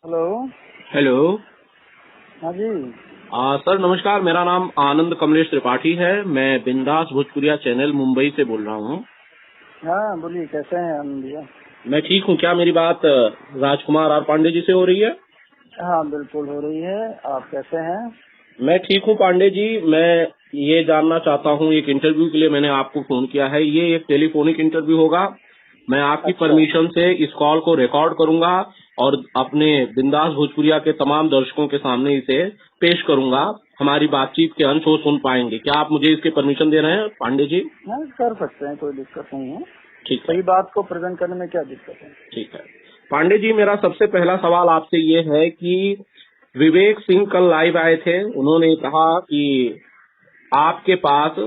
Hello. Hello. हाँ जी। Sir नमस्कार, मेरा नाम आनंद कमलेश त्रिपाठी है। मैं बिंदास भोजपुरिया चैनल मुंबई से बोल रहा हूँ। हाँ बोलिए, कैसे हैं आनंद भैया? मैं ठीक हूँ। क्या मेरी बात राजकुमार आर पांडे जी से हो रही है? हाँ बिल्कुल हो रही है। आप कैसे हैं? मैं ठीक हूँ पांडे जी। मैं ये जानना चाहता हूँ, एक इंटरव्यू के लिए मैंने आपको फोन किया है। ये एक टेलीफोनिक इंटरव्यू होगा। मैं आपकी अच्छा। परमिशन से इस कॉल को रिकॉर्ड करूंगा और अपने बिंदास भोजपुरिया के तमाम दर्शकों के सामने इसे पेश करूंगा। हमारी बातचीत के अंश वो सुन पाएंगे। क्या आप मुझे इसके परमिशन दे रहे हैं पांडे जी? हाँ कर सकते हैं, कोई दिक्कत नहीं है। ठीक है। सही बात को प्रेजेंट करने में क्या दिक्कत है? ठीक है पांडे जी, मेरा सबसे पहला सवाल आपसे ये है कि विवेक सिंह कल लाइव आए थे। उन्होंने कहा कि आपके पास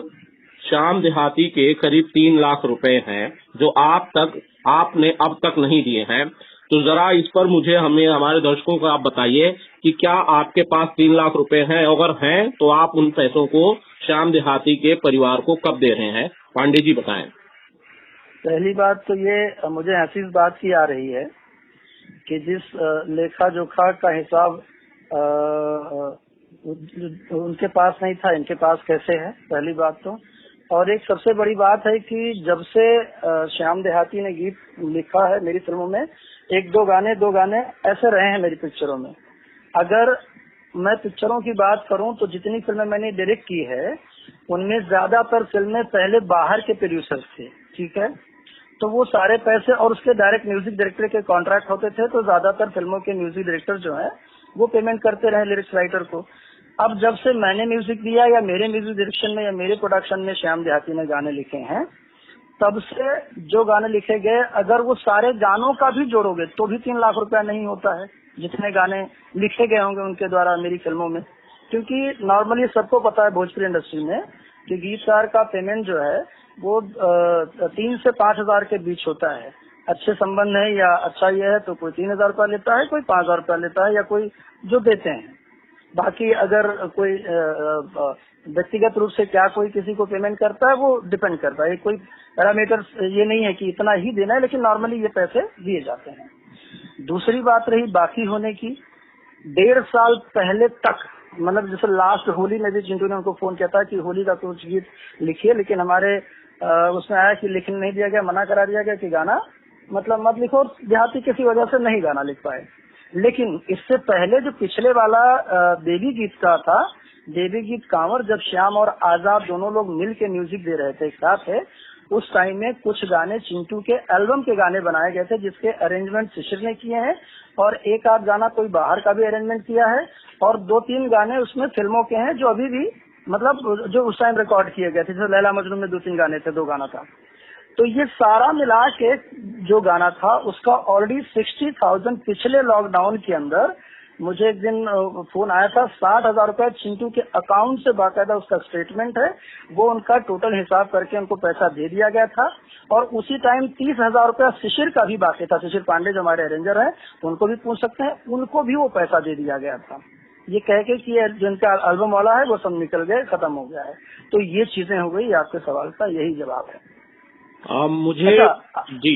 श्याम देहाती के करीब 3 लाख रुपए हैं जो आपने अब तक नहीं दिए हैं। तो जरा इस पर मुझे हमें हमारे दर्शकों को आप बताइए कि क्या आपके पास 3 लाख रुपए हैं? अगर हैं तो आप उन पैसों को श्याम देहाती के परिवार को कब दे रहे हैं? पांडे जी बताएं। पहली बात तो ये मुझे हंसी इस बात की आ रही है कि जिस लेखा जोखा का हिसाब उनके पास नहीं था, इनके पास कैसे है, पहली बात तो। और एक सबसे बड़ी बात है कि जब से श्याम देहाती ने गीत लिखा है मेरी फिल्मों में, एक दो गाने ऐसे रहे हैं मेरी पिक्चरों में। अगर मैं पिक्चरों की बात करूं तो जितनी फिल्में मैंने डायरेक्ट की है उनमें ज्यादातर फिल्में पहले बाहर के प्रोड्यूसर्स थे, ठीक है। तो वो सारे पैसे और उसके डायरेक्ट म्यूजिक डायरेक्टर के कॉन्ट्रैक्ट होते थे, तो ज्यादातर फिल्मों के म्यूजिक डायरेक्टर जो है वो पेमेंट करते रहे लिरिक्स राइटर को। अब जब से मैंने म्यूजिक दिया या मेरे म्यूजिक डायरेक्शन में या मेरे प्रोडक्शन में श्याम देहाती ने गाने लिखे हैं, तब से जो गाने लिखे गए, अगर वो सारे गानों का भी जोड़ोगे तो भी 3 लाख रुपया नहीं होता है जितने गाने लिखे गए होंगे उनके द्वारा मेरी फिल्मों में। क्योंकि नॉर्मली सबको पता है भोजपुरी इंडस्ट्री में कि गीतकार का पेमेंट जो है वो 3 से 5 हजार के बीच होता है। अच्छे संबंध है या अच्छा ये है तो कोई 3 हजार रुपया लेता है, कोई 5 हजार रुपया लेता है, या कोई जो देते हैं। बाकी अगर कोई व्यक्तिगत रूप से क्या कोई किसी को पेमेंट करता है वो डिपेंड करता है। कोई पैरामीटर ये नहीं है कि इतना ही देना है, लेकिन नॉर्मली ये पैसे दिए जाते हैं। दूसरी बात रही बाकी होने की, 1.5 साल पहले तक, मतलब जैसे लास्ट होली में भी चिंटू ने उनको फोन किया था कि होली का कुछ गीत लिखिए, लेकिन हमारे उसमें आया कि लिखने नहीं दिया गया, मना करा दिया गया कि गाना मतलब मत लिखो। देहाती किसी वजह से नहीं गाना लिख पाए। लेकिन इससे पहले जो पिछले वाला देवी गीत का था, देवी गीत कांवर, जब श्याम और आजाद दोनों लोग मिल के म्यूजिक दे रहे थे एक साथ है, उस टाइम में कुछ गाने चिंटू के एल्बम के गाने बनाए गए थे जिसके अरेंजमेंट शिशिर ने किए हैं, और एक आध गाना कोई बाहर का भी अरेंजमेंट किया है, और 2-3 गाने उसमें फिल्मों के हैं जो अभी भी मतलब जो उस टाइम रिकॉर्ड किए गए थे। जैसे लैला मजनू में 2-3 गाने थे, 2 गाना था। तो ये सारा मिला के जो गाना था उसका ऑलरेडी 60,000 पिछले लॉकडाउन के अंदर मुझे एक दिन फोन आया था। 60,000 रुपया चिंटू के अकाउंट से बाकायदा उसका स्टेटमेंट है, वो उनका टोटल हिसाब करके उनको पैसा दे दिया गया था। और उसी टाइम 30,000 रुपया शिशिर का भी बाकी था। शिशिर पांडे जो हमारे अरेंजर हैं, उनको भी पूछ सकते हैं, उनको भी वो पैसा दे दिया गया था। ये कह के कि जिनका एल्बम वाला है वो सब निकल गए, खत्म हो गया है। तो ये चीजें हो गई। आपके सवाल का यही जवाब है। मुझे अच्छा। जी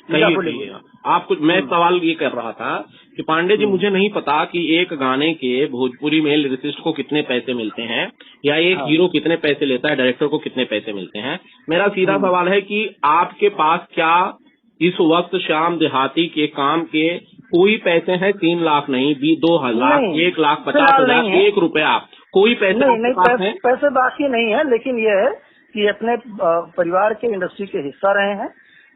कहिए कहिए आप कुछ। मैं सवाल ये कर रहा था कि पांडे जी मुझे नहीं पता कि एक गाने के भोजपुरी में लिरिसिस्ट को कितने पैसे मिलते हैं या एक हाँ। हीरो कितने पैसे लेता है, डायरेक्टर को कितने पैसे मिलते हैं। मेरा सीधा सवाल है कि आपके पास क्या इस वक्त श्याम देहाती के काम के कोई पैसे हैं? 3 लाख नहीं, भी 2 लाख, 1,50,000, 1 रुपया, कोई पैसे आपके पास हैं? पैसे बाकी नहीं है, लेकिन ये है कि अपने परिवार के इंडस्ट्री के हिस्सा रहे हैं।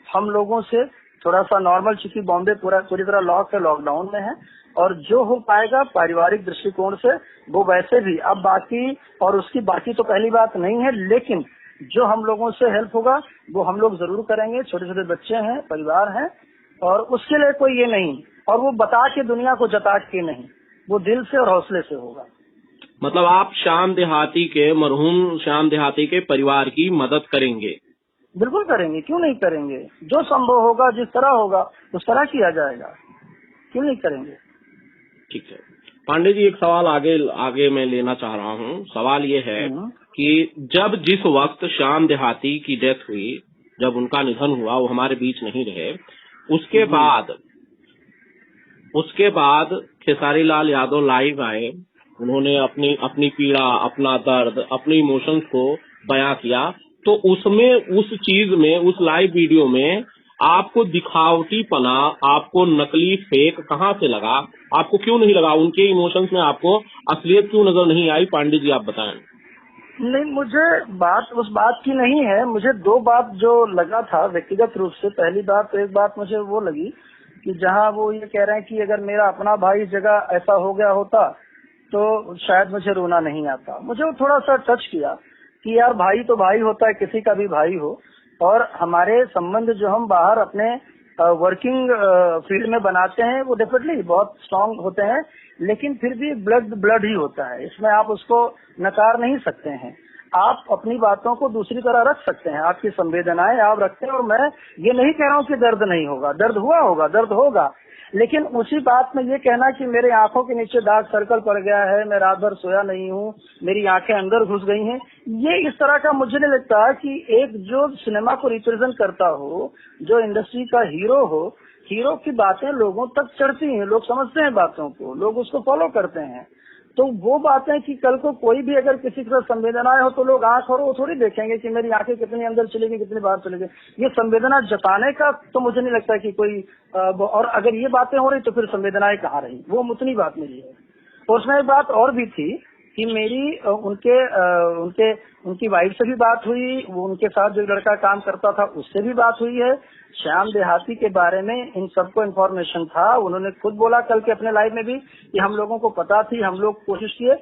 हम लोगों से थोड़ा सा नॉर्मल, चूंकि बॉम्बे पूरी तरह लॉकडाउन में है, और जो हो पाएगा पारिवारिक दृष्टिकोण से वो वैसे भी अब बाकी, और उसकी बाकी तो पहली बात नहीं है, लेकिन जो हम लोगों से हेल्प होगा वो हम लोग जरूर करेंगे। छोटे छोटे बच्चे हैं, परिवार है, और उसके लिए कोई ये नहीं, और वो बता के दुनिया को जता के नहीं, वो दिल से और हौसले से होगा। मतलब आप श्याम देहाती के, मरहूम श्याम देहाती के परिवार की मदद करेंगे? बिल्कुल करेंगे, क्यों नहीं करेंगे। जो संभव होगा, जिस तरह होगा उस तरह किया जाएगा, क्यों नहीं करेंगे। ठीक है पांडे जी, एक सवाल आगे मैं लेना चाह रहा हूँ। सवाल ये है कि जब जिस वक्त श्याम देहाती की डेथ हुई, जब उनका निधन हुआ, वो हमारे बीच नहीं रहे, उसके बाद उसके बाद खेसारी लाल यादव लाइव आए, उन्होंने अपनी अपनी पीड़ा, अपना दर्द, अपने इमोशंस को बयां किया। तो उसमें, उस चीज में, उस लाइव वीडियो में आपको दिखावटीपना, आपको नकली फेक कहाँ से लगा? आपको क्यों नहीं लगा? उनके इमोशंस में आपको असलियत क्यों नजर नहीं आई? पांडे जी आप बताएं। नहीं, मुझे बात उस बात की नहीं है। मुझे दो बात जो लगा था व्यक्तिगत रूप से, पहली बात तो एक बात मुझे वो लगी कि जहां वो ये कह रहे हैं कि अगर मेरा अपना भाई इस जगह ऐसा हो गया होता तो शायद मुझे रोना नहीं आता। मुझे वो थोड़ा सा टच किया कि यार भाई तो भाई होता है, किसी का भी भाई हो, और हमारे संबंध जो हम बाहर अपने वर्किंग फील्ड में बनाते हैं वो डेफिनेटली बहुत स्ट्रांग होते हैं, लेकिन फिर भी ब्लड ब्लड ही होता है, इसमें आप उसको नकार नहीं सकते हैं। आप अपनी बातों को दूसरी तरह रख सकते हैं, आपकी संवेदनाएं आप रखते हैं, और मैं ये नहीं कह रहा हूँ कि दर्द नहीं होगा, दर्द हुआ होगा, दर्द होगा, लेकिन उसी बात में ये कहना कि मेरे आंखों के नीचे डार्क सर्कल पड़ गया है, मैं रात भर सोया नहीं हूँ, मेरी आंखें अंदर घुस गई हैं, ये इस तरह का मुझे नहीं लगता कि एक जो सिनेमा को रिप्रेजेंट करता हो, जो इंडस्ट्री का हीरो हो, हीरो की बातें लोगों तक चढ़ती हैं, लोग समझते हैं बातों को, लोग उसको फॉलो करते हैं। तो वो बातें कि कल को कोई भी अगर किसी के साथ संवेदनाएं हो तो लोग आंख और वो थोड़ी देखेंगे कि मेरी आंखें कितनी अंदर चली गई, कितनी बाहर चली गई। ये संवेदना जताने का तो मुझे नहीं लगता कि कोई और अगर ये बातें हो रही तो फिर संवेदनाएं कहाँ रही, वो उतनी बात मेरी है। और उसमें एक बात और भी थी कि मेरी उनकी वाइफ से भी बात हुई, वो उनके साथ जो लड़का काम करता था उससे भी बात हुई है। श्याम देहाती के बारे में इन सबको इन्फॉर्मेशन था, उन्होंने खुद बोला कल के अपने लाइव में भी कि हम लोगों को पता थी, हम लोग कोशिश किए,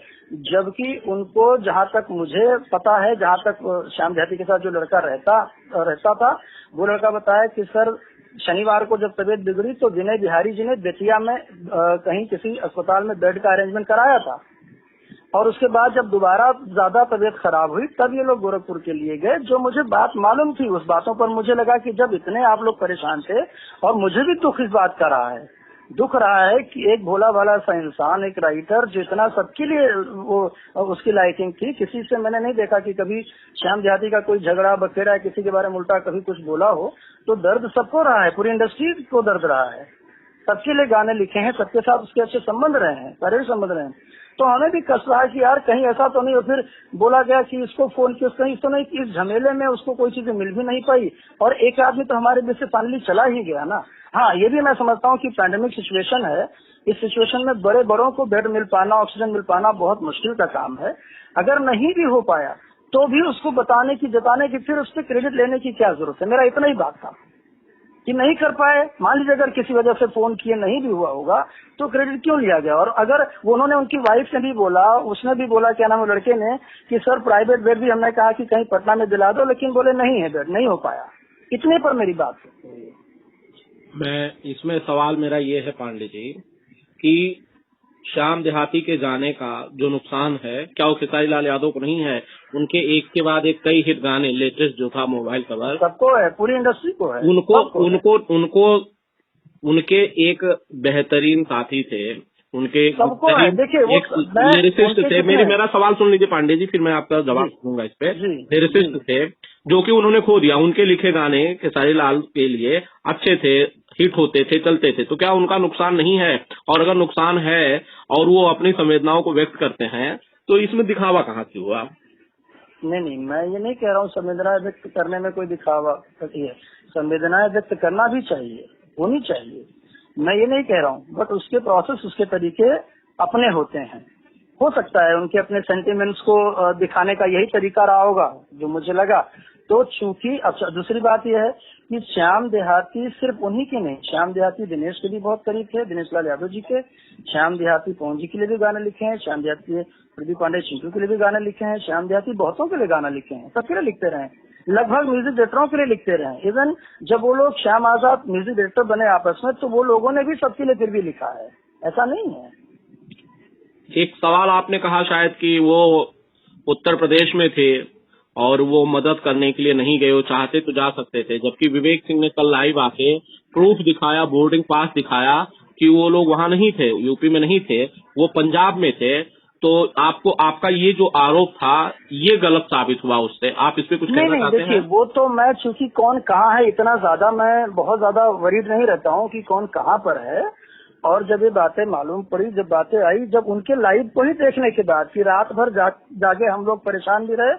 जबकि उनको जहाँ तक मुझे पता है, जहाँ तक श्याम देहाती के साथ जो लड़का रहता था, वो लड़का बताया कि सर शनिवार को जब तबीयत बिगड़ी तो विनय बिहारी जी ने बेतिया में कहीं किसी अस्पताल में बेड का अरेंजमेंट कराया था, और उसके बाद जब दोबारा ज्यादा तबीयत खराब हुई तब ये लोग गोरखपुर के लिए गए। जो मुझे बात मालूम थी, उस बातों पर मुझे लगा कि जब इतने आप लोग परेशान थे, और मुझे भी दुख इस बात का रहा है, दुख रहा है कि एक भोला भाला सा इंसान, एक राइटर जितना सबके लिए वो उसकी लाइकिंग थी, किसी से मैंने नहीं देखा कि कभी श्याम देहाती का कोई झगड़ा बखेड़ा है, किसी के बारे में उल्टा कभी कुछ बोला हो। तो दर्द सबको रहा है, पूरी इंडस्ट्री को दर्द रहा है, सबके लिए गाने लिखे हैं, सबके साथ उसके अच्छे संबंध रहे हैं, सारे संबंध रहे हैं। तो हमें भी कष्ट रहा कि यार कहीं ऐसा तो नहीं हो। फिर बोला गया कि इसको फोन किया, कहीं तो नहीं कि इस झमेले में उसको कोई चीज मिल भी नहीं पाई, और एक आदमी तो हमारे बीच से फाइनली चला ही गया ना। हाँ, ये भी मैं समझता हूँ कि पैंडेमिक सिचुएशन है, इस सिचुएशन में बड़े बड़ों को बेड मिल पाना, ऑक्सीजन मिल पाना बहुत मुश्किल का काम है। अगर नहीं भी हो पाया तो भी उसको बताने की, जताने की, फिर उससे क्रेडिट लेने की क्या जरूरत है। मेरा इतना ही बात था कि नहीं कर पाए, मान लीजिए अगर किसी वजह से फोन किए नहीं भी हुआ होगा तो क्रेडिट क्यों लिया गया। और अगर उन्होंने, उनकी वाइफ ने भी बोला, उसने भी बोला, क्या नाम है लड़के ने, कि सर प्राइवेट बेड भी हमने कहा कि कहीं पटना में दिला दो, लेकिन बोले नहीं है बेड, नहीं हो पाया। इतने पर मेरी बात है। मैं इसमें सवाल मेरा ये है पांडे जी कि श्याम देहाती के जाने का जो नुकसान है, क्या वो खेसारी लाल यादव को नहीं है? उनके एक के बाद एक कई हिट गाने, लेटेस्ट जो था मोबाइल कवर, सबको है, पूरी इंडस्ट्री को है। उनको उनके एक बेहतरीन साथी थे, उनके देखिए लिरिसिस्ट थे। मेरा सवाल सुन लीजिए पांडे जी, फिर मैं आपका जवाब दूंगा इस पे। लिरिसिस्ट थे जो कि उन्होंने खो दिया। उनके लिखे गाने खेसारी लाल के लिए अच्छे थे, हिट होते थे, चलते थे, तो क्या उनका नुकसान नहीं है? और अगर नुकसान है और वो अपनी संवेदनाओं को व्यक्त करते हैं तो इसमें दिखावा कहाँ से हुआ? नहीं, मैं ये नहीं कह रहा हूँ संवेदनाएं व्यक्त करने में कोई दिखावा है। संवेदनाएं व्यक्त करना भी चाहिए, होनी चाहिए, मैं ये नहीं कह रहा हूँ, बट उसके प्रोसेस, उसके तरीके अपने होते हैं। हो सकता है उनके अपने सेंटिमेंट्स को दिखाने का यही तरीका रहा होगा जो मुझे लगा। तो चूंकि अच्छा, दूसरी बात यह है कि श्याम देहाती सिर्फ उन्हीं के नहीं, श्याम देहाती दिनेश के भी बहुत करीब थे, दिनेश लाल यादव जी के। श्याम देहाती पवन जी के लिए भी गाने लिखे हैं, श्याम देहाती प्रदीप पांडे चिंटू के लिए भी गाने लिखे हैं, श्याम देहाती बहुतों के लिए गाना लिखे हैं, सबके लिए लिखते रहे, लगभग म्यूजिक डायरेक्टरों के लिए लिखते रहे। इवन जब वो लोग श्याम आजाद म्यूजिक डायरेक्टर बने आपस में, तो वो लोगों ने भी सबके लिए फिर भी लिखा है, ऐसा नहीं है। एक सवाल आपने कहा शायद कि वो उत्तर प्रदेश में थे और वो मदद करने के लिए नहीं गए, वो चाहते तो जा सकते थे, जबकि विवेक सिंह ने कल लाइव आके प्रूफ दिखाया, बोर्डिंग पास दिखाया कि वो लोग वहां नहीं थे, यूपी में नहीं थे, वो पंजाब में थे। तो आपका ये जो आरोप था ये गलत साबित हुआ उससे, आप इस पे कुछ कहना चाहते हैं? देखिए, वो तो मैं चूंकि कौन कहाँ है इतना ज्यादा मैं बहुत ज्यादा वरीड नहीं रहता हूँ कि कौन कहाँ पर है। और जब ये बातें मालूम पड़ी, जब बातें आई, जब उनके लाइव को ही देखने के बाद कि रात भर जागे हम लोग परेशान भी रहे,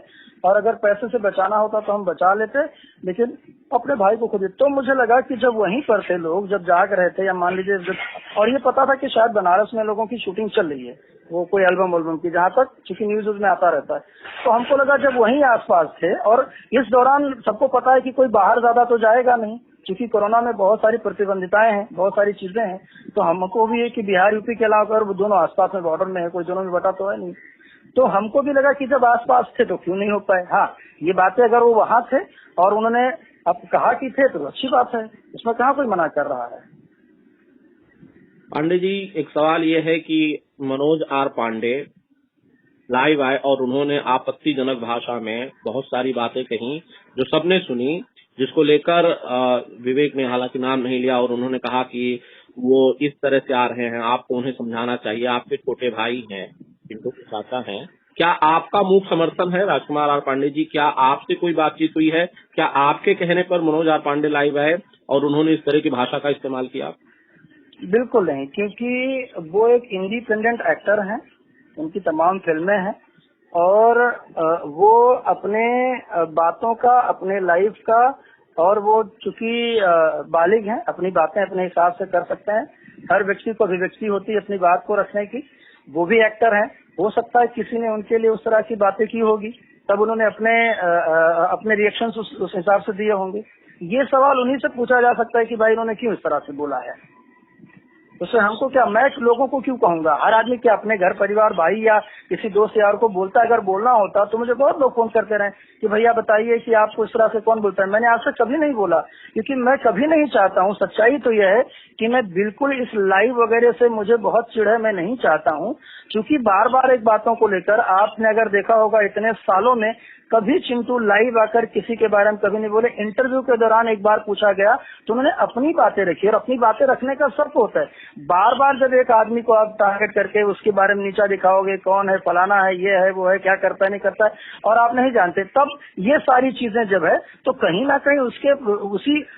और अगर पैसे से बचाना होता तो हम बचा लेते, लेकिन अपने भाई को खुद। तो मुझे लगा कि जब वहीं पर थे लोग, जब जाग रहे थे, या मान लीजिए और ये पता था कि शायद बनारस में लोगों की शूटिंग चल रही है, वो कोई एल्बम की, जहाँ तक चूंकि न्यूज में आता रहता है, तो हमको लगा जब वहीं आसपास थे, और इस दौरान सबको पता है कि कोई बाहर ज्यादा तो जाएगा नहीं, क्योंकि कोरोना में बहुत सारी प्रतिबंधिताएं हैं, बहुत सारी चीजें हैं, तो हमको भी है कि बिहार यूपी के अलावा अगर वो दोनों आसपास में बॉर्डर में है, कोई दोनों में बटा तो है नहीं, तो हमको भी लगा कि जब आसपास थे तो क्यों नहीं हो पाए। हाँ, ये बातें अगर वो वहाँ थे और उन्होंने अब कहा कि थे तो अच्छी बात है, इसमें कहाँ कोई मना कर रहा है। पांडे जी, एक सवाल ये है कि मनोज आर पांडे लाइव आए और उन्होंने आपत्तिजनक भाषा में बहुत सारी बातें कही जो सबने सुनी, जिसको लेकर विवेक ने हालांकि नाम नहीं लिया, और उन्होंने कहा कि वो इस तरह से आ रहे हैं, आपको उन्हें समझाना चाहिए, आपके छोटे भाई हैं, जिनको चाचा हैं। क्या आपका मूक समर्थन है राजकुमार आर पांडे जी? क्या आपसे कोई बातचीत हुई है? क्या आपके कहने पर मनोज आर पांडे लाइव आए और उन्होंने इस तरह की भाषा का इस्तेमाल किया? बिल्कुल नहीं, क्योंकि वो एक इंडिपेंडेंट एक्टर हैं, उनकी तमाम फिल्में हैं, और वो अपने बातों का, अपने लाइफ का, और वो चूंकि बालिग हैं, अपनी बातें अपने हिसाब से कर सकते हैं। हर व्यक्ति को अभिव्यक्ति होती है अपनी बात को रखने की। वो भी एक्टर हैं, हो सकता है किसी ने उनके लिए उस तरह की बातें की होगी, तब उन्होंने अपने रिएक्शंस उस हिसाब से दिए होंगे। ये सवाल उन्हीं से पूछा जा सकता है कि भाई इन्होंने क्यों इस तरह से बोला है। उससे हमको क्या, मैं लोगों को क्यों कहूंगा? हर आदमी क्या अपने घर परिवार, भाई या किसी दोस्त यार को बोलता है। अगर बोलना होता तो मुझे बहुत लोग फोन करते रहे कि भैया बताइए कि आपको इस तरह से कौन बोलता है। मैंने आपसे कभी नहीं बोला, क्योंकि मैं कभी नहीं चाहता हूँ। सच्चाई तो यह है कि मैं बिल्कुल इस लाइव वगैरह से मुझे बहुत चिढ़ है, मैं नहीं चाहता हूँ, क्योंकि बार बार एक बातों को लेकर आपने अगर देखा होगा इतने सालों में कभी चिंटू लाइव आकर किसी के बारे में कभी नहीं बोले। इंटरव्यू के दौरान एक बार पूछा गया तो उन्होंने अपनी बातें रखी, और अपनी बातें रखने का शर्त होता है। बार बार जब एक आदमी को आप टारगेट करके उसके बारे में नीचा दिखाओगे, कौन है, फलाना है, ये है, वो है, क्या करता है, नहीं करता है, और आप नहीं जानते, तब ये सारी चीजें जब है तो कहीं ना कहीं उसके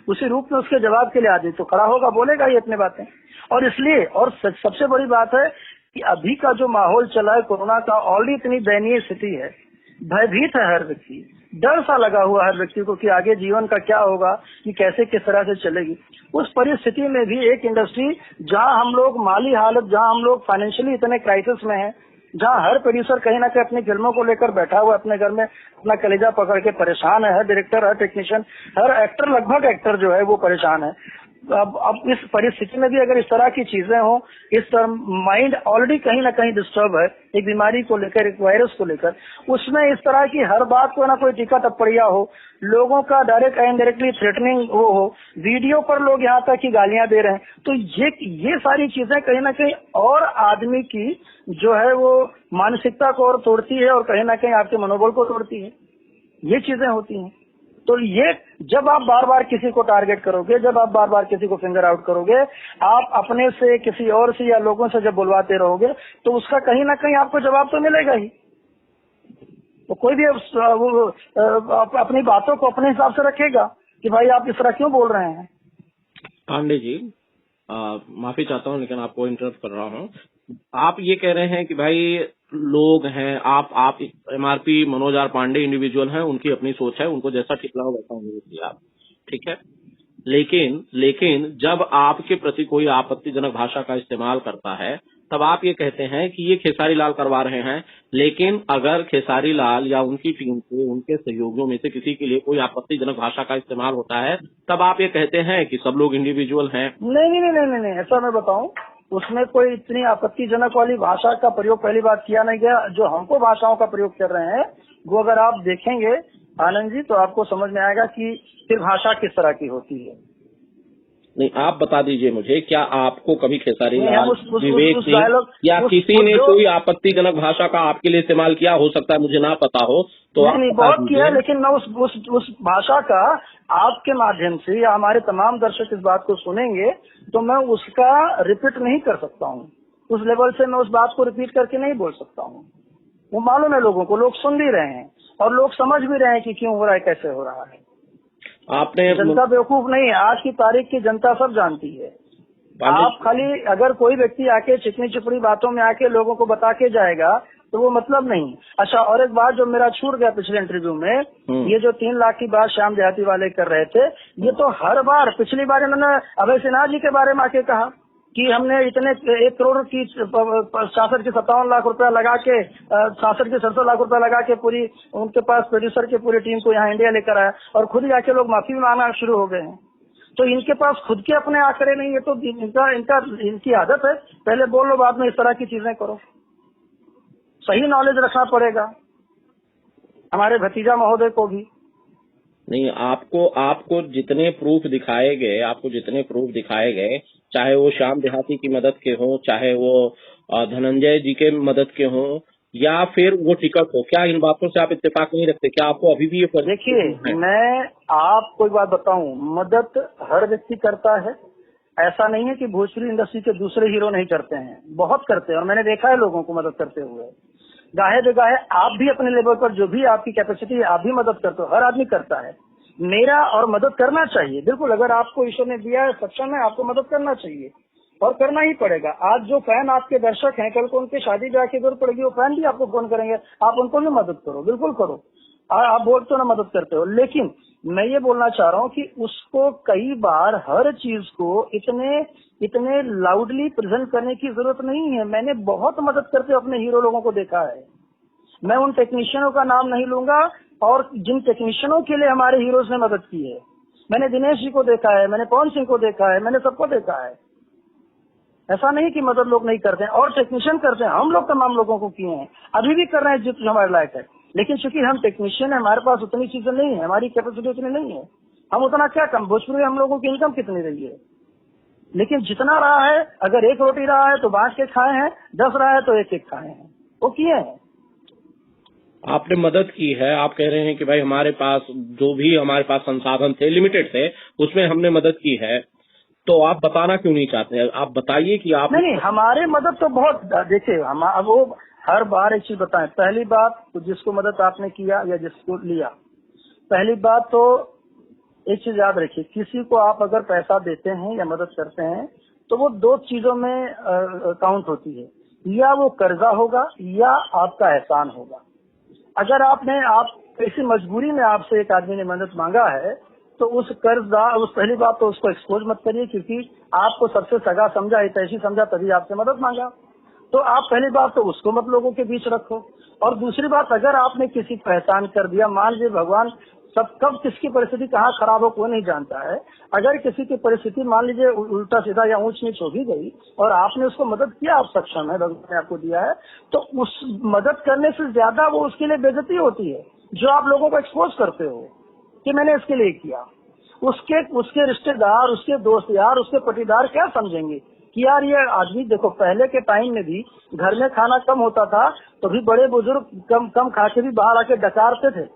उसी रूप में उसके जवाब के लिए आदमी तो खड़ा होगा, बोलेगा ये अपनी बातें। और इसलिए, और सबसे बड़ी बात है कि अभी का जो माहौल चला है कोरोना का, ऑलरेडी इतनी दयनीय स्थिति है, भयभीत है हर व्यक्ति, डर सा लगा हुआ हर व्यक्ति को कि आगे जीवन का क्या होगा, कि कैसे किस तरह से चलेगी। उस परिस्थिति में भी एक इंडस्ट्री जहां हम लोग माली हालत, जहां हम लोग फाइनेंशियली इतने क्राइसिस में हैं, जहां हर प्रोड्यूसर कहीं ना कहीं अपनी फिल्मों को लेकर बैठा हुआ अपने घर में अपना कलेजा पकड़ के परेशान है, हर डायरेक्टर, हर टेक्नीशियन, हर एक्टर, लगभग एक्टर जो है वो परेशान है। अब इस परिस्थिति में भी अगर इस तरह की चीजें हो, इस तरह माइंड ऑलरेडी कहीं ना कहीं डिस्टर्ब है एक बीमारी को लेकर, एक वायरस को लेकर, उसमें इस तरह की हर बात को ना कोई टीका टप्पड़िया हो, लोगों का डायरेक्ट इनडायरेक्टली थ्रेटनिंग हो, वीडियो पर लोग यहाँ तक की गालियां दे रहे हैं, तो ये सारी चीजें कहीं ना कहीं और आदमी की जो है वो मानसिकता को और तोड़ती है, और कहीं ना कहीं आपके मनोबल को तोड़ती है। ये चीजें होती हैं। तो ये जब आप बार बार किसी को टारगेट करोगे, जब आप बार बार किसी को फिंगर आउट करोगे, आप अपने से, किसी और से या लोगों से जब बुलवाते रहोगे, तो उसका कहीं ना कहीं आपको जवाब तो मिलेगा ही। तो कोई भी अपनी बातों को अपने हिसाब से रखेगा कि भाई आप इस तरह क्यों बोल रहे हैं। पांडे जी, माफी चाहता हूँ लेकिन आपको इंटरप्ट कर रहा हूँ। आप ये कह रहे हैं कि भाई लोग हैं, आप MRP Manoj R Pandey individual हैं, उनकी अपनी सोच है, उनको जैसा ठीक लगा वैसा होने दीजिए आप, ठीक है। लेकिन जब आपके प्रति कोई आपत्तिजनक भाषा का इस्तेमाल करता है, तब आप ये कहते हैं कि ये खेसारी लाल करवा रहे हैं, लेकिन अगर खेसारी लाल या उनकी टीम से, उनके सहयोगियों में से किसी के लिए कोई आपत्तिजनक भाषा का इस्तेमाल होता है, तब आप ये कहते हैं कि सब लोग इंडिविजुअल हैं। नहीं, ऐसा मैं बताऊं, उसमें कोई इतनी आपत्तिजनक वाली भाषा का प्रयोग पहली बात किया नहीं गया। जो हमको भाषाओं का प्रयोग कर रहे हैं वो अगर आप देखेंगे आनंद जी, तो आपको समझ में आएगा कि फिर भाषा किस तरह की होती है। नहीं, आप बता दीजिए मुझे, क्या आपको कभी खेसारी लाल, विवेक सिंह या किसी ने कोई आपत्तिजनक भाषा का आपके लिए इस्तेमाल किया? हो सकता है मुझे ना पता हो तो नहीं, बहुत किया, लेकिन मैं उस भाषा का आपके माध्यम से या हमारे तमाम दर्शक इस बात को सुनेंगे तो मैं उसका रिपीट नहीं कर सकता हूँ। उस लेवल से मैं उस बात को रिपीट करके नहीं बोल सकता हूँ। वो मालूम है लोगों को, लोग सुन भी रहे हैं और लोग समझ भी रहे हैं कि क्यों हो रहा है, कैसे हो रहा है। आपने, जनता बेवकूफ नहीं है, आज की तारीख की जनता सब जानती है। आप खाली अगर कोई व्यक्ति आके चिकनी चुपड़ी बातों में आके लोगों को बता के जाएगा तो वो मतलब नहीं। अच्छा, और एक बात जो मेरा छूट गया पिछले इंटरव्यू में, ये जो 3 लाख की बात श्याम देहाती वाले कर रहे थे, ये तो हर बार, पिछली बार इन्होंने अभय सिन्हा जी के बारे में आके कहा कि हमने इतने 1 करोड़ की 66 के 57 लाख रुपया लगा के 66 के 67 लाख रुपया लगा के पूरी उनके पास प्रोड्यूसर की पूरी टीम को यहाँ इंडिया लेकर आया, और खुद जाके लोग माफी मांगना शुरू हो गए हैं। तो इनके पास खुद के अपने आंकड़े नहीं है, तो इनकी आदत है पहले बोल लो बाद में इस तरह की चीजें करो। सही नॉलेज रखना पड़ेगा हमारे भतीजा महोदय को भी। नहीं, आपको जितने प्रूफ दिखाए गए, चाहे वो श्याम देहाती की मदद के हों, चाहे वो धनंजय जी के मदद के हों, या फिर वो टिकट हो, क्या इन बातों से आप इत्तेफाक नहीं रखते? क्या आपको अभी भी ये देखिए, मैं आपको एक बात बताऊं, मदद हर व्यक्ति करता है। ऐसा नहीं है कि भोजपुरी इंडस्ट्री के दूसरे हीरो नहीं करते हैं, बहुत करते हैं, और मैंने देखा है लोगों को मदद करते हुए। गाहे बेगाहे आप भी अपने लेवल पर जो भी आपकी कैपेसिटी है आप भी मदद करते हो, हर आदमी करता है। मेरा और मदद करना चाहिए, बिल्कुल। अगर आपको ईश्वर ने दिया है, सक्षम है, आपको मदद करना चाहिए और करना ही पड़ेगा। आज जो फैन आपके दर्शक हैं, कल को उनके शादी ब्याह की जरूरत पड़ेगी, वो फैन भी आपको फोन करेंगे, आप उनको भी मदद करो, बिल्कुल करो। आप बोलते हो ना मदद करते हो, लेकिन मैं ये बोलना चाह रहा हूँ कि उसको कई बार हर चीज को इतने लाउडली प्रेजेंट करने की जरूरत नहीं है। मैंने बहुत मदद करते हुए अपने हीरो लोगों को देखा है। मैं उन टेक्नीशियनों का नाम नहीं लूंगा, और जिन टेक्नीशियनों के लिए हमारे हीरोज ने मदद की है, मैंने दिनेश जी को देखा है, मैंने पवन सिंह को देखा है, मैंने सबको देखा है। ऐसा नहीं कि मदद लोग नहीं करते हैं, और टेक्नीशियन करते हैं, हम लोग तमाम लोगों को किए हैं, अभी भी कर रहे हैं जितना हमारे लायक है। लेकिन चूंकि हम टेक्नीशियन है, हमारे पास उतनी चीजें नहीं है, हमारी कैपेसिटी उतनी नहीं है, हम उतना क्या कम। भोजपुरी में हम लोगों की इनकम कितनी रही है, लेकिन जितना रहा है, अगर 1 रोटी रहा है तो बांट के खाए हैं, 10 रहा है तो 1-1 खाए हैं, वो किए हैं। आपने मदद की है, आप कह रहे हैं कि भाई हमारे पास जो भी हमारे पास संसाधन थे, लिमिटेड थे, उसमें हमने मदद की है, तो आप बताना क्यों नहीं चाहते? आप बताइए कि आप नहीं, हमारे मदद तो बहुत, देखिए हम अब वो हर बार एक चीज बताएं। पहली बात तो जिसको मदद आपने किया या जिसको लिया, पहली बात तो एक चीज याद रखिए, किसी को आप अगर पैसा देते हैं या मदद करते हैं तो वो 2 चीजों में काउंट होती है, या वो कर्जा होगा या आपका एहसान होगा। अगर आप किसी मजबूरी में आपसे एक आदमी ने मदद मांगा है तो उस पहली बात तो उसको एक्सपोज मत करिए, क्योंकि आपको सबसे सगा समझा, ऐसी समझा, तभी आपसे मदद मांगा। तो आप पहली बात तो उसको मत लोगों के बीच रखो। और दूसरी बात, अगर आपने किसी को एहसान कर दिया, मान लीजिए भगवान सब कब किसकी परिस्थिति कहाँ खराब हो कोई नहीं जानता है, अगर किसी की परिस्थिति मान लीजिए उल्टा सीधा या ऊंच नीच हो भी गई और आपने उसको मदद किया, आप सक्षम है, भगवान ने आपको दिया है, तो उस मदद करने से ज्यादा वो उसके लिए बेइज्जती होती है जो आप लोगों को एक्सपोज करते हो कि मैंने इसके लिए किया। उसके रिश्तेदार, उसके दोस्त यार, उसके पटीदार क्या समझेंगे कि यार ये आदमी, देखो पहले के टाइम में भी घर में खाना कम होता था तो भी बड़े बुजुर्ग कम खा के भी बाहर आके डकारते थे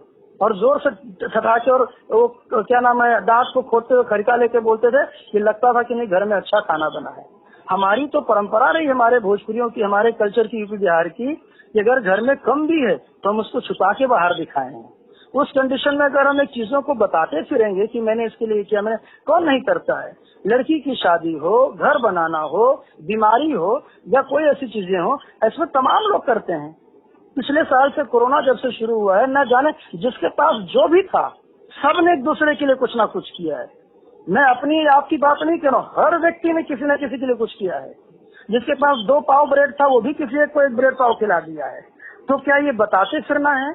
और जोर से ठठा के, और वो क्या नाम है, दांत को खोदते हुए खड़का लेके बोलते थे कि लगता था कि नहीं घर में अच्छा खाना बना है। हमारी तो परंपरा रही हमारे भोजपुरियों की, हमारे कल्चर की, यूपी बिहार की, कि अगर घर में कम भी है तो हम उसको छुपा के बाहर दिखाए हैं। उस कंडीशन में अगर हम एक चीजों को बताते फिरेंगे कि मैंने इसके लिए किया, मैंने, कौन नहीं करता है। लड़की की शादी हो, घर बनाना हो, बीमारी हो या कोई ऐसी चीजें हो, इसमें तमाम लोग करते हैं। पिछले साल से कोरोना जब से शुरू हुआ है, न जाने जिसके पास जो भी था सबने एक दूसरे के लिए कुछ ना कुछ किया है। मैं अपनी आपकी बात नहीं कर रहा हूँ, हर व्यक्ति ने किसी न किसी के लिए कुछ किया है। जिसके पास 2 पाव ब्रेड था वो भी किसी एक को 1 ब्रेड पाव खिला दिया है। तो क्या ये बताते फिरना है?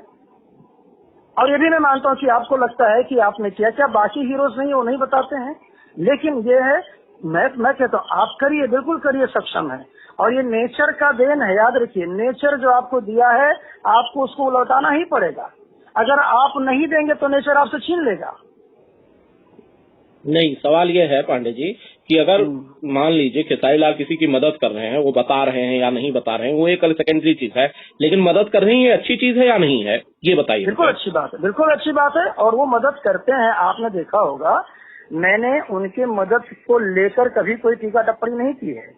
और ये भी मैं मानता हूँ कि आपको लगता है कि आपने किया, क्या बाकी हीरोज नहीं, वो नहीं बताते हैं? लेकिन ये है, मैं कहता हूँ आप करिए, बिल्कुल करिए, सक्षम है। और ये नेचर का देन है, याद रखिए, नेचर जो आपको दिया है आपको उसको लौटाना ही पड़ेगा। अगर आप नहीं देंगे तो नेचर आपसे छीन लेगा। नहीं, सवाल ये है पांडे जी कि अगर मान लीजिए खेसारी लाल किसी की मदद कर रहे हैं, वो बता रहे हैं या नहीं बता रहे हैं, वो एक सेकेंडरी चीज है, लेकिन मदद कर रही है अच्छी चीज है या नहीं है, ये बताइए। बिल्कुल अच्छी बात है, बिल्कुल अच्छी बात है, और वो मदद करते हैं। आपने देखा होगा, मैंने उनके मदद को लेकर कभी कोई टीका टिप्पणी नहीं की है,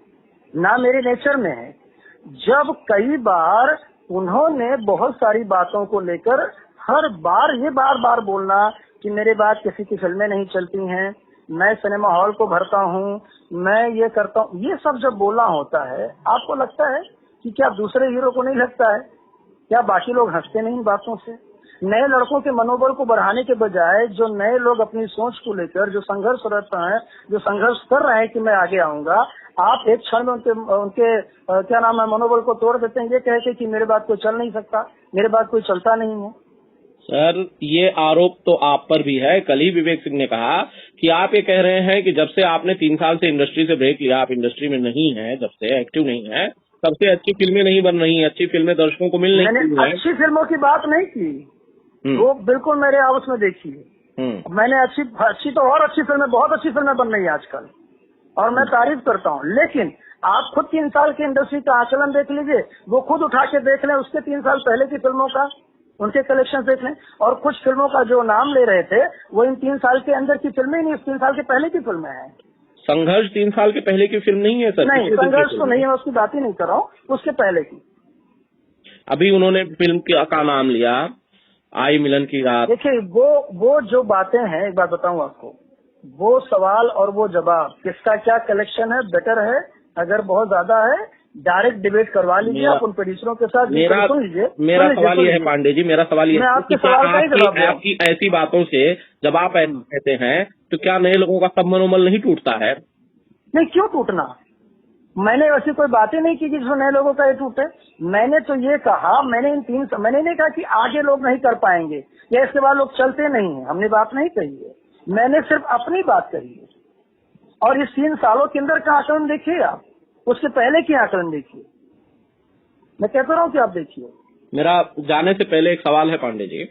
ना मेरे नेचर में है। जब कई बार उन्होंने बहुत सारी बातों को लेकर हर बार ये बार बार बोलना कि मेरे बाद किसी की फिल्में नहीं चलती हैं, मैं सिनेमा हॉल को भरता हूँ, मैं ये करता हूँ, ये सब जब बोलना होता है, आपको लगता है कि क्या दूसरे हीरो को नहीं लगता है? क्या बाकी लोग हंसते नहीं इन बातों से? नए लड़कों के मनोबल को बढ़ाने के बजाय जो नए लोग अपनी सोच को लेकर जो संघर्षरत हैं, जो संघर्ष कर रहे हैं कि मैं आगे आऊंगा, आप एक क्षण में उनके क्या नाम है मनोबल को तोड़ देते हैं, ये कह के कि मेरे बाद कोई चल नहीं सकता, मेरे बाद कोई चलता नहीं है। सर, ये आरोप तो आप पर भी है। कल ही विवेक सिंह ने कहा कि आप ये कह रहे हैं कि जब से आपने 3 साल से इंडस्ट्री से ब्रेक लिया, आप इंडस्ट्री में नहीं है, जब से एक्टिव नहीं है, तब से अच्छी फिल्में नहीं बन रही हैं, अच्छी फिल्में दर्शकों को मिल नहीं रही हैं। मैंने अच्छी फिल्मों की बात नहीं की, वो बिल्कुल मेरे हाउस में देखिए। मैंने अच्छी तो और अच्छी फिल्में, बहुत अच्छी फिल्में बन रही है आजकल, और मैं तारीफ करता हूँ। लेकिन आप खुद 3 साल की इंडस्ट्री का आकलन देख लीजिए, वो खुद उठा के देख लें उसके 3 साल पहले की फिल्मों का, उनके कलेक्शन देख लें, और कुछ फिल्मों का जो नाम ले रहे थे वो इन 3 साल के अंदर की फिल्में ही नहीं, 3 साल के पहले की फिल्में हैं। संघर्ष 3 साल के पहले की फिल्म नहीं है सर? नहीं, संघर्ष तो नहीं है, मैं उसकी बात ही नहीं कर रहा हूँ, उसके पहले की। अभी उन्होंने फिल्म का नाम लिया आई मिलन की रात। देखिए, वो जो बातें हैं, एक बात बताऊं आपको, वो सवाल और वो जवाब, किसका क्या कलेक्शन है, बेटर है अगर बहुत ज्यादा है डायरेक्ट डिबेट करवा लीजिए आप उन प्रोड्यूसरों के साथ। मेरा सवाल ये है पांडे जी, मेरा सवाल ये है आपकी ऐसी बातों से जब आप ऐसे कहते हैं तो क्या नए लोगों का सब मनोबल नहीं टूटता है? नहीं, क्यों टूटना? मैंने ऐसी कोई बातें नहीं की जिसमें नए लोगों का ये टूटे। मैंने तो ये कहा, मैंने नहीं कहा कि आगे लोग नहीं कर पाएंगे या इसके बाद लोग चलते नहीं है, हमने बात नहीं कही है। मैंने सिर्फ अपनी बात कही है, और इस 3 सालों के अंदर का आकलन देखिए आप, उसके पहले की आकलन देखिए। मैं कहता रहा हूँ कि आप देखिए। मेरा जाने से पहले एक सवाल है पांडे जी,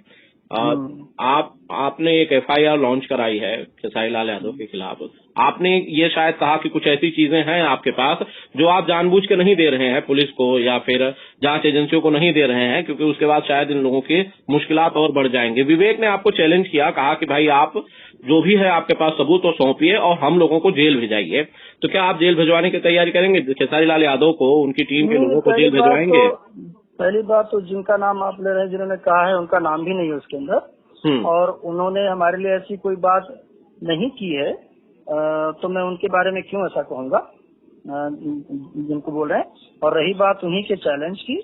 आपने एक FIR लॉन्च कराई है खेसारी लाल यादव के खिलाफ। आपने ये शायद कहा कि कुछ ऐसी चीजें हैं आपके पास जो आप जानबूझ के नहीं दे रहे हैं पुलिस को या फिर जांच एजेंसियों को नहीं दे रहे हैं, क्योंकि उसके बाद शायद इन लोगों की मुश्किलात और बढ़ जाएंगे। विवेक ने आपको चैलेंज किया, कहा कि भाई आप जो भी है आपके पास सबूत तो सौंपिए और हम लोगों को जेल भेजाइए। तो क्या आप जेल भिजवाने की तैयारी करेंगे? खेसारी लाल यादव को, उनकी टीम के लोगों को जेल भिजवाएंगे? पहली बात तो जिनका नाम आप ले रहे हैं, जिन्होंने कहा है, उनका नाम भी नहीं है उसके अंदर, और उन्होंने हमारे लिए ऐसी कोई बात नहीं की है, तो मैं उनके बारे में क्यों ऐसा कहूंगा जिनको बोल रहे हैं। और रही बात उन्हीं के चैलेंज की,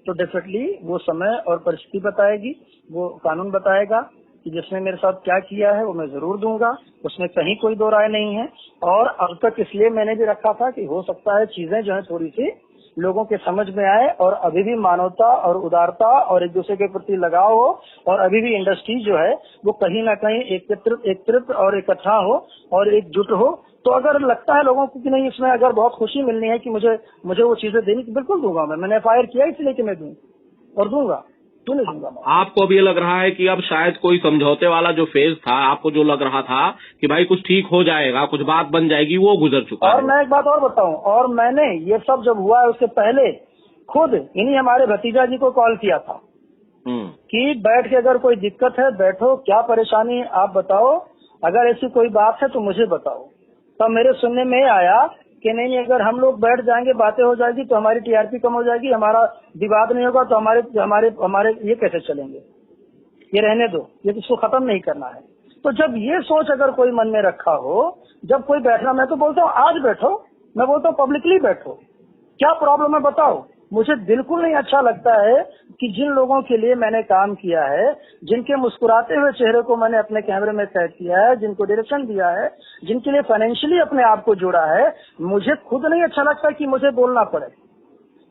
तो डेफिनेटली वो समय और परिस्थिति बताएगी, वो कानून बताएगा कि जिसने मेरे साथ क्या किया है वो मैं जरूर दूंगा, उसमें कहीं कोई दो राय नहीं है। और अब तक इसलिए मैंने भी रखा था कि हो सकता है चीजें जो है थोड़ी सी लोगों के समझ में आए, और अभी भी मानवता और उदारता और एक दूसरे के प्रति लगाव हो, और अभी भी इंडस्ट्री जो है वो कहीं ना कहीं एकत्रित और इकट्ठा हो और एकजुट हो। तो अगर लगता है लोगों को कि नहीं इसमें अगर बहुत खुशी मिलनी है कि मुझे वो चीजें देनी, बिल्कुल दूंगा। मैंने FIR किया इसलिए कि मैं दूं और दूंगा, क्यों नहीं दूंगा। आपको भी ये लग रहा है कि अब शायद कोई समझौते वाला जो फेज था, आपको जो लग रहा था कि भाई कुछ ठीक हो जाएगा, कुछ बात बन जाएगी, वो गुजर चुका है? और मैं एक बात और बताऊं, और मैंने ये सब जब हुआ है उससे पहले खुद इन्हीं हमारे भतीजा जी को कॉल किया था कि बैठ के अगर कोई दिक्कत है बैठो, क्या परेशानी आप बताओ, अगर ऐसी कोई बात है तो मुझे बताओ। तब मेरे सुनने में आया कि नहीं, अगर हम लोग बैठ जाएंगे, बातें हो जाएगी तो हमारी TRP कम हो जाएगी, हमारा विवाद नहीं होगा, तो हमारे ये कैसे चलेंगे, ये रहने दो, ये इसको खत्म नहीं करना है। तो जब ये सोच अगर कोई मन में रखा हो, जब कोई बैठना, मैं तो बोलता हूँ आज बैठो, मैं बोलता हूँ पब्लिकली बैठो, क्या प्रॉब्लम है बताओ। मुझे बिल्कुल नहीं अच्छा लगता है कि जिन लोगों के लिए मैंने काम किया है, जिनके मुस्कुराते हुए चेहरे को मैंने अपने कैमरे में कैद किया है, जिनको डायरेक्शन दिया है, जिनके लिए फाइनेंशियली अपने आप को जोड़ा है, मुझे खुद नहीं अच्छा लगता कि मुझे बोलना पड़े।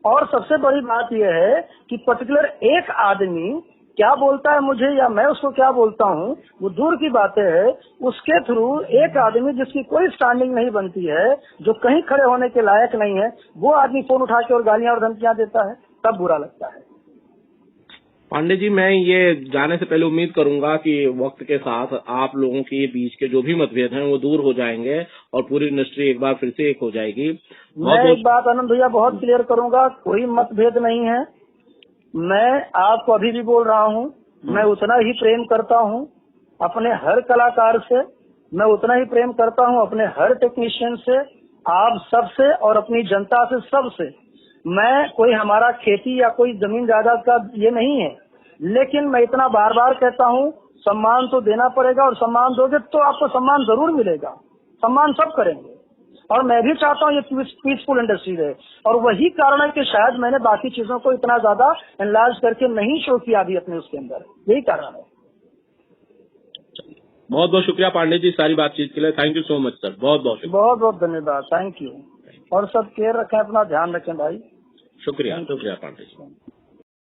और सबसे बड़ी बात यह है कि पर्टिकुलर एक आदमी क्या बोलता है मुझे या मैं उसको क्या बोलता हूँ, वो दूर की बातें है। उसके थ्रू एक आदमी जिसकी कोई स्टैंडिंग नहीं बनती है, जो कहीं खड़े होने के लायक नहीं है, वो आदमी फोन उठा के और गालियां और धमकियां देता है, तब बुरा लगता है। पांडे जी, मैं ये जाने से पहले उम्मीद करूंगा कि वक्त के साथ आप लोगों के बीच के जो भी मतभेद हैं वो दूर हो जाएंगे और पूरी इंडस्ट्री एक बार फिर से एक हो जाएगी। मैं एक बात आनंद भैया बहुत क्लियर करूंगा, कोई मतभेद नहीं है। मैं आपको अभी भी बोल रहा हूँ, मैं उतना ही प्रेम करता हूँ अपने हर कलाकार से, मैं उतना ही प्रेम करता हूँ अपने हर टेक्नीशियन से, आप सबसे और अपनी जनता से, सबसे। मैं कोई हमारा खेती या कोई जमीन जायदाद का ये नहीं है, लेकिन मैं इतना बार बार कहता हूँ सम्मान तो देना पड़ेगा, और सम्मान दोगे तो आपको सम्मान जरूर मिलेगा। सम्मान सब करेंगे, और मैं भी चाहता हूँ ये पीसफुल इंडस्ट्री रहे। और वही कारण है कि शायद मैंने बाकी चीजों को इतना ज्यादा एनलार्ज करके नहीं शो किया अभी अपने उसके अंदर, यही कारण है। बहुत बहुत शुक्रिया पांडे जी सारी बातचीत के लिए। Thank you so much sir, बहुत बहुत शुक्रिया। बहुत बहुत धन्यवाद, थैंक यू। और सब केयर रखें, अपना ध्यान रखें भाई। शुक्रिया पांडे जी।